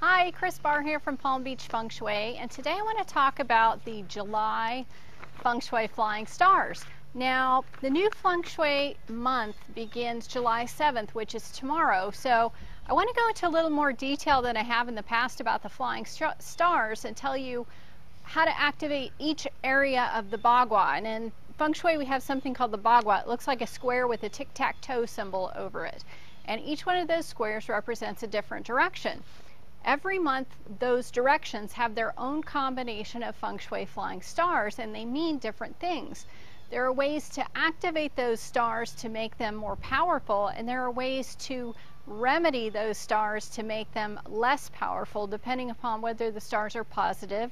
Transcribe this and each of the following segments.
Hi, Chris Barr here from Palm Beach Feng Shui, and today I want to talk about the July Feng Shui Flying Stars. Now, the new Feng Shui month begins July 7th, which is tomorrow, so I want to go into a little more detail than I have in the past about the flying stars and tell you how to activate each area of the Bagua. And in Feng Shui, we have something called the Bagua. It looks like a square with a tic-tac-toe symbol over it, and each one of those squares represents a different direction. Every month, those directions have their own combination of Feng Shui flying stars, and they mean different things. There are ways to activate those stars to make them more powerful, and there are ways to remedy those stars to make them less powerful, depending upon whether the stars are positive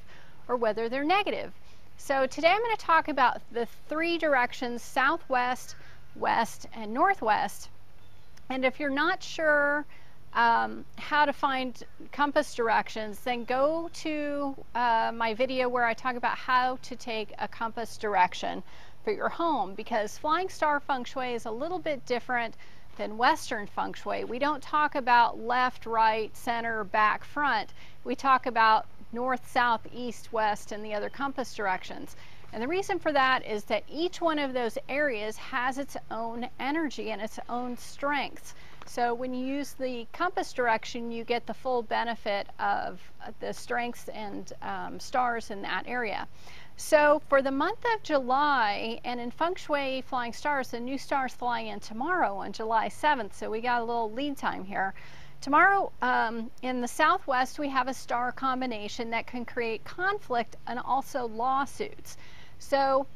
or whether they're negative. So today I'm going to talk about the three directions: southwest, west, and northwest. And if you're not sure how to find compass directions, then go to my video where I talk about how to take a compass direction for your home, because Flying Star Feng Shui is a little bit different than Western Feng Shui. We don't talk about left, right, center, back, front. We talk about north, south, east, west, and the other compass directions. And the reason for that is that each one of those areas has its own energy and its own strengths. So when you use the compass direction, you get the full benefit of the strengths and stars in that area. So for the month of July, and in Feng Shui Flying Stars, the new stars fly in tomorrow on July 7th, so we got a little lead time here. Tomorrow, in the southwest, we have a star combination that can create conflict and also lawsuits. So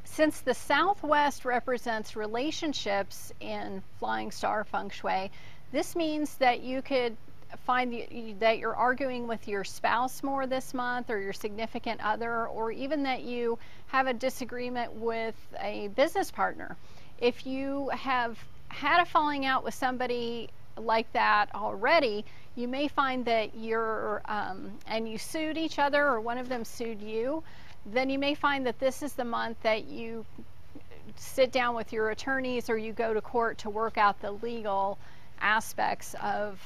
since the southwest represents relationships in Flying Star Feng Shui, this means that you could find that you're arguing with your spouse more this month, or your significant other, or even that you have a disagreement with a business partner. If you have had a falling out with somebody like that already, you may find that and you sued each other, or one of them sued you, then you may find that this is the month that you sit down with your attorneys, or you go to court to work out the legal aspects of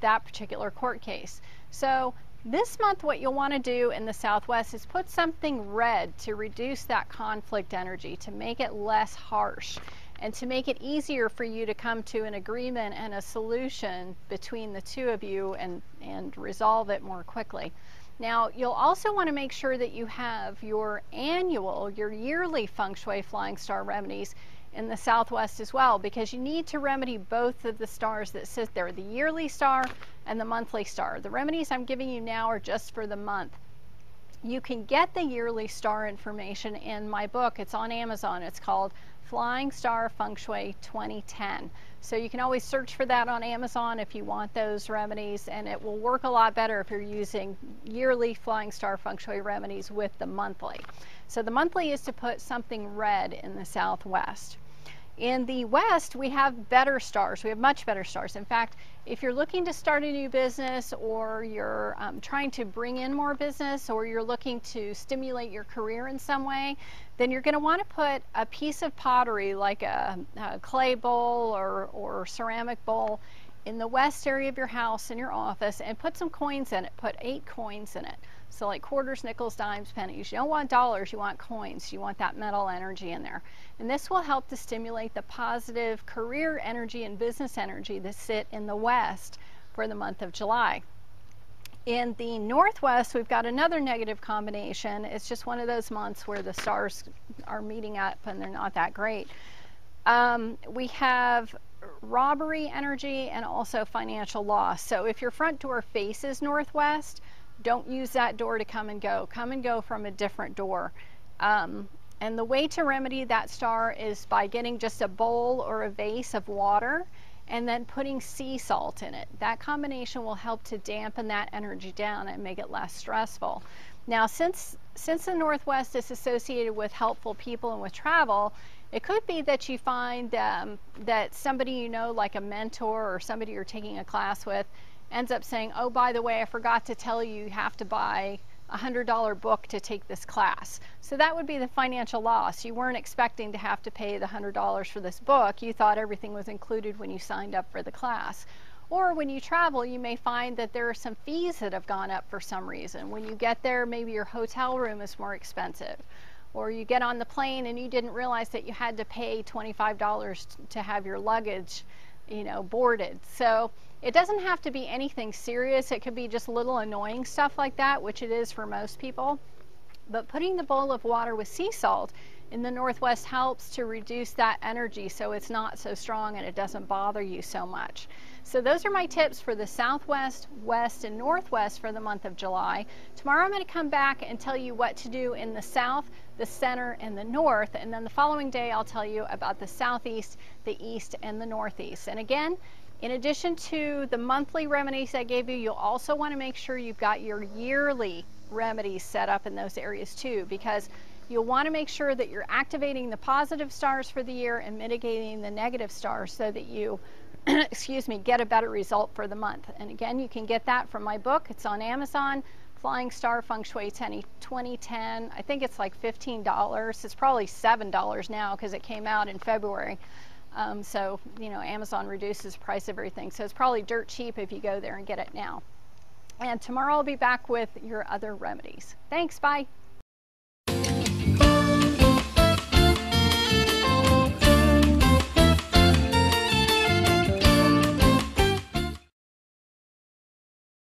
that particular court case. So this month, what you'll want to do in the southwest is put something red to reduce that conflict energy, to make it less harsh, and to make it easier for you to come to an agreement and a solution between the two of you and resolve it more quickly. Now, you'll also want to make sure that you have your yearly Feng Shui Flying Star remedies in the southwest as well, because you need to remedy both of the stars that sit there, the yearly star and the monthly star. The remedies I'm giving you now are just for the month. You can get the yearly star information in my book. It's on Amazon. It's called Flying Star Feng Shui 2010. So you can always search for that on Amazon if you want those remedies, and it will work a lot better if you're using yearly Flying Star Feng Shui remedies with the monthly. So the monthly is to put something red in the southwest. In the west, we have better stars. We have much better stars. In fact, if you're looking to start a new business, or you're trying to bring in more business, or you're looking to stimulate your career in some way, then you're going to want to put a piece of pottery, like a clay bowl or ceramic bowl, in the west area of your house, in your office, and put some coins in it. Put 8 coins in it. So like quarters, nickels, dimes, pennies. You don't want dollars, you want coins. You want that metal energy in there. And this will help to stimulate the positive career energy and business energy that sit in the west for the month of July. In the northwest, we've got another negative combination. It's just one of those months where the stars are meeting up and they're not that great. We have robbery energy and also financial loss. So if your front door faces northwest, don't use that door to come and go. Come and go from a different door. And the way to remedy that star is by getting just a bowl or a vase of water and then putting sea salt in it. That combination will help to dampen that energy down and make it less stressful. Now, since the northwest is associated with helpful people and with travel, it could be that you find that somebody you know, like a mentor or somebody you're taking a class with, ends up saying, oh, by the way, I forgot to tell you, you have to buy a $100 book to take this class. So that would be the financial loss. You weren't expecting to have to pay the $100 for this book. You thought everything was included when you signed up for the class. Or when you travel, you may find that there are some fees that have gone up for some reason. When you get there, maybe your hotel room is more expensive. Or you get on the plane and you didn't realize that you had to pay $25 to have your luggage, boarded. So it doesn't have to be anything serious. It could be just little annoying stuff like that, which it is for most people. But putting the bowl of water with sea salt in the Northwest helps to reduce that energy so it's not so strong and it doesn't bother you so much. So those are my tips for the Southwest, West, and Northwest for the month of July. Tomorrow I'm going to come back and tell you what to do in the South, the Center, and the North. And then the following day I'll tell you about the Southeast, the East, and the Northeast. And again, in addition to the monthly remedies I gave you, you'll also want to make sure you've got your yearly remedies set up in those areas too, because you'll want to make sure that you're activating the positive stars for the year and mitigating the negative stars so that you excuse me, get a better result for the month. And again, you can get that from my book. It's on Amazon, Flying Star Feng Shui 2010. I think it's like $15. It's probably $7 now because it came out in February. So, Amazon reduces the price of everything. So it's probably dirt cheap if you go there and get it now. And tomorrow I'll be back with your other remedies. Thanks, bye.